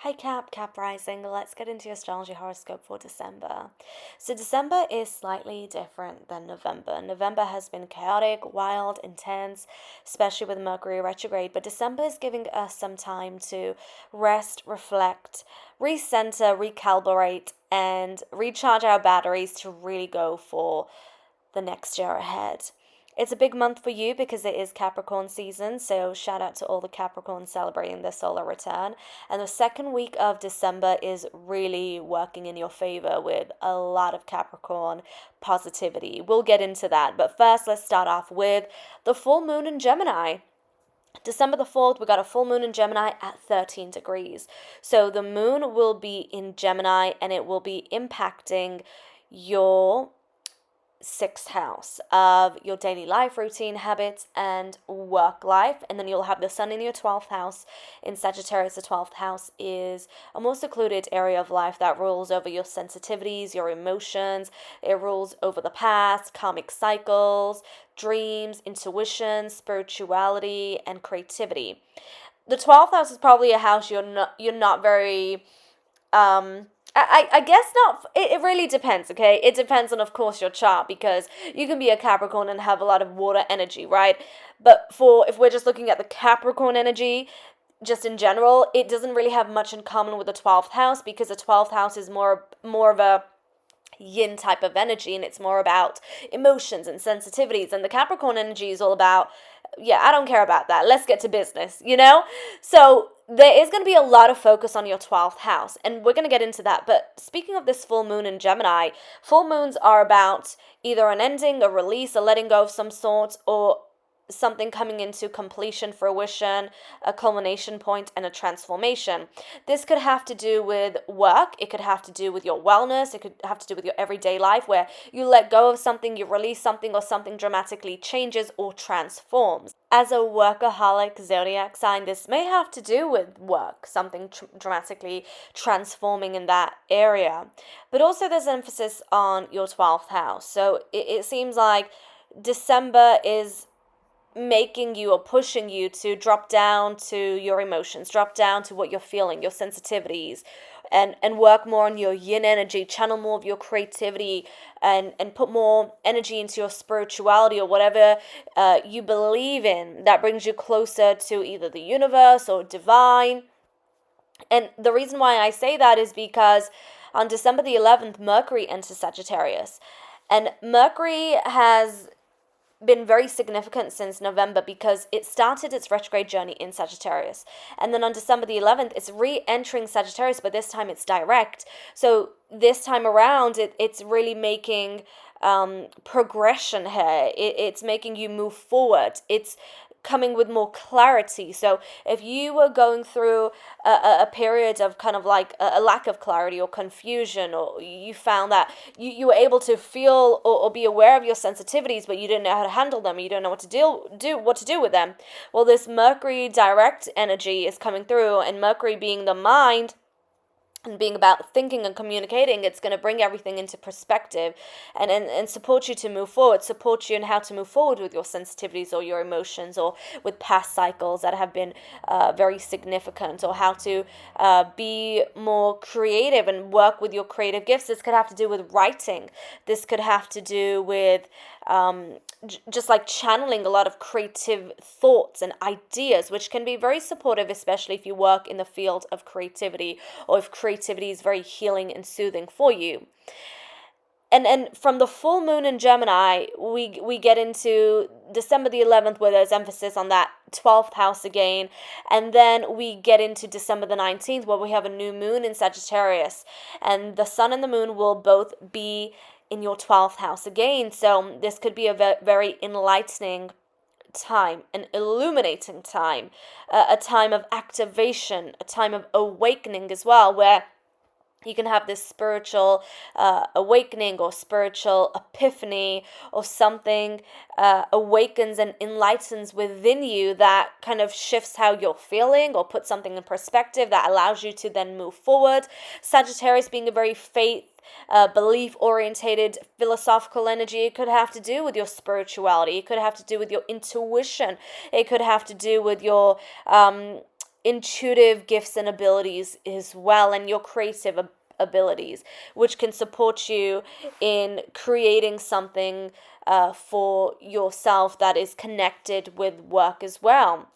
Hi Cap Rising. Let's get into your astrology horoscope for December. So December is slightly different than November. November has been chaotic, wild, intense, especially with Mercury retrograde, but December is giving us some time to rest, reflect, recenter, recalibrate, and recharge our batteries to really go for the next year ahead. It's a big month for you because it is Capricorn season, so shout out to all the Capricorns celebrating their solar return. And the second week of December is really working in your favor with a lot of Capricorn positivity. We'll get into that, but first let's start off with the full moon in Gemini. December the 4th, we got a full moon in Gemini at 13 degrees. So the moon will be in Gemini and it will be impacting your sixth house of your daily life routine, habits, and work life. And then you'll have the sun in your 12th house. In Sagittarius, the 12th house is a more secluded area of life that rules over your sensitivities, your emotions. It rules over the past, karmic cycles, dreams, intuition, spirituality, and creativity. The 12th house is probably a house you're not very I guess not. It really depends, okay? It depends on, of course, your chart because you can be a Capricorn and have a lot of water energy, right? But if we're just looking at the Capricorn energy, just in general, it doesn't really have much in common with the 12th house because the 12th house is more of a yin type of energy and it's more about emotions and sensitivities, and the Capricorn energy is all about, yeah, I don't care about that, let's get to business. So there is going to be a lot of focus on your 12th house and we're going to get into that. But speaking of this full moon in Gemini, full moons are about either an ending, a release, a letting go of some sort, or something coming into completion, fruition, a culmination point, and a transformation. This could have to do with work, it could have to do with your wellness, it could have to do with your everyday life where you let go of something, you release something, or something dramatically changes or transforms. As a workaholic zodiac sign, this may have to do with work, something dramatically transforming in that area. But also there's emphasis on your 12th house. So it seems like December is making you or pushing you to drop down to your emotions, drop down to what you're feeling, your sensitivities, and work more on your yin energy, channel more of your creativity, and put more energy into your spirituality or whatever you believe in that brings you closer to either the universe or divine. And the reason why I say that is because on December the 11th, Mercury enters Sagittarius. And Mercury has been very significant since November because it started its retrograde journey in Sagittarius. And then on December the 11th, it's re-entering Sagittarius, but this time it's direct. So this time around, it's really making progression here. It's making you move forward. It's coming with more clarity. So if you were going through a period of kind of like a lack of clarity or confusion, or you found that you were able to feel or be aware of your sensitivities, but you didn't know how to handle them, you don't know what to do with them. Well, this Mercury direct energy is coming through, and Mercury being the mind and being about thinking and communicating, it's going to bring everything into perspective and support you to move forward, support you in how to move forward with your sensitivities or your emotions, or with past cycles that have been very significant, or how to be more creative and work with your creative gifts. This could have to do with writing. This could have to do with just like channeling a lot of creative thoughts and ideas, which can be very supportive, especially if you work in the field of creativity, or if creativity is very healing and soothing for you. And from the full moon in Gemini, we get into December the 11th, where there's emphasis on that 12th house again. And then we get into December the 19th, where we have a new moon in Sagittarius. And the sun and the moon will both be in your 12th house again. So this could be a very enlightening time, an illuminating time, a time of activation, a time of awakening as well, where you can have this spiritual awakening or spiritual epiphany, or something awakens and enlightens within you that kind of shifts how you're feeling, or puts something in perspective that allows you to then move forward. Sagittarius being a very faith belief orientated philosophical energy, it could have to do with your spirituality, it could have to do with your intuition, it could have to do with your intuitive gifts and abilities as well, and your creative abilities, which can support you in creating something for yourself that is connected with work as well.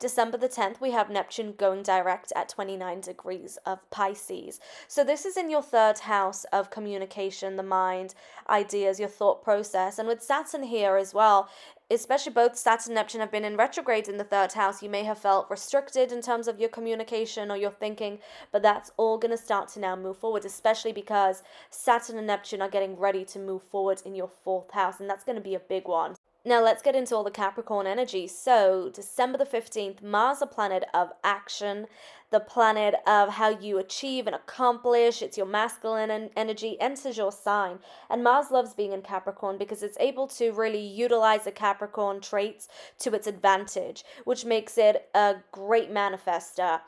December the 10th, we have Neptune going direct at 29 degrees of Pisces. So this is in your third house of communication, the mind, ideas, your thought process. And with Saturn here as well, especially both Saturn and Neptune have been in retrograde in the third house, you may have felt restricted in terms of your communication or your thinking, but that's all going to start to now move forward, especially because Saturn and Neptune are getting ready to move forward in your fourth house, and that's going to be a big one. Now let's get into all the Capricorn energy. So December the 15th, Mars, a planet of action, the planet of how you achieve and accomplish. It's your masculine energy, enters your sign. And Mars loves being in Capricorn because it's able to really utilize the Capricorn traits to its advantage, which makes it a great manifester.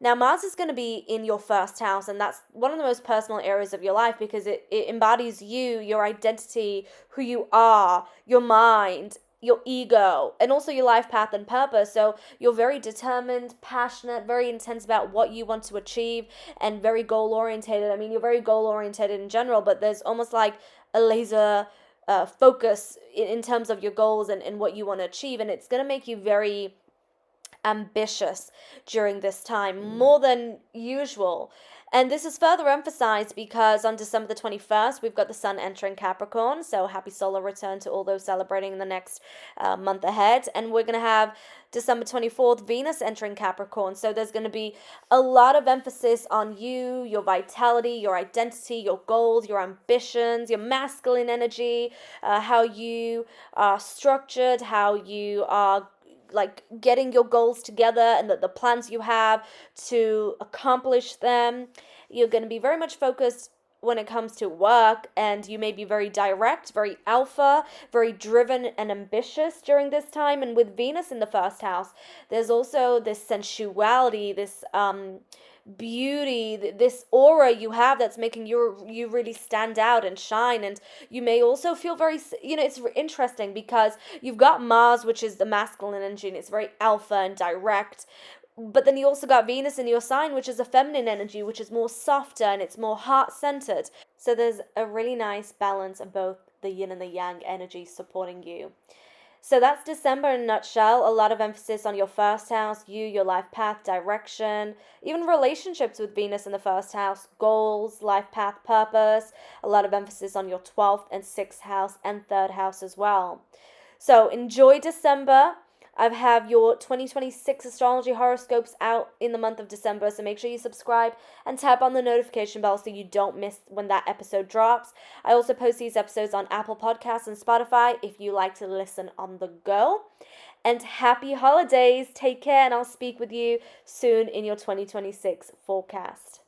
Now, Mars is going to be in your first house, and that's one of the most personal areas of your life because it embodies you, your identity, who you are, your mind, your ego, and also your life path and purpose. So you're very determined, passionate, very intense about what you want to achieve, and very goal-orientated. I mean, you're very goal-orientated in general, but there's almost like a laser focus in terms of your goals and what you want to achieve, and it's going to make you very ambitious during this time, more than usual. And this is further emphasized because on December the 21st, we've got the Sun entering Capricorn. So happy solar return to all those celebrating in the next month ahead. And we're going to have December 24th, Venus entering Capricorn. So there's going to be a lot of emphasis on you, your vitality, your identity, your goals, your ambitions, your masculine energy, how you are structured, how you are like getting your goals together and the plans you have to accomplish them. You're going to be very much focused when it comes to work, and you may be very direct, very alpha, very driven and ambitious during this time. And with Venus in the first house, there's also this sensuality, this beauty, this aura you have that's making you really stand out and shine. And you may also feel very, it's interesting because you've got Mars, which is the masculine energy, and it's very alpha and direct. But then you also got Venus in your sign, which is a feminine energy, which is more softer and it's more heart-centered. So there's a really nice balance of both the yin and the yang energy supporting you. So that's December in a nutshell. A lot of emphasis on your first house, your life path, direction, even relationships with Venus in the first house, goals, life path, purpose. A lot of emphasis on your 12th and 6th house and 3rd house as well. So enjoy December. I have your 2026 astrology horoscopes out in the month of December, so make sure you subscribe and tap on the notification bell so you don't miss when that episode drops. I also post these episodes on Apple Podcasts and Spotify if you like to listen on the go. And happy holidays. Take care, and I'll speak with you soon in your 2026 forecast.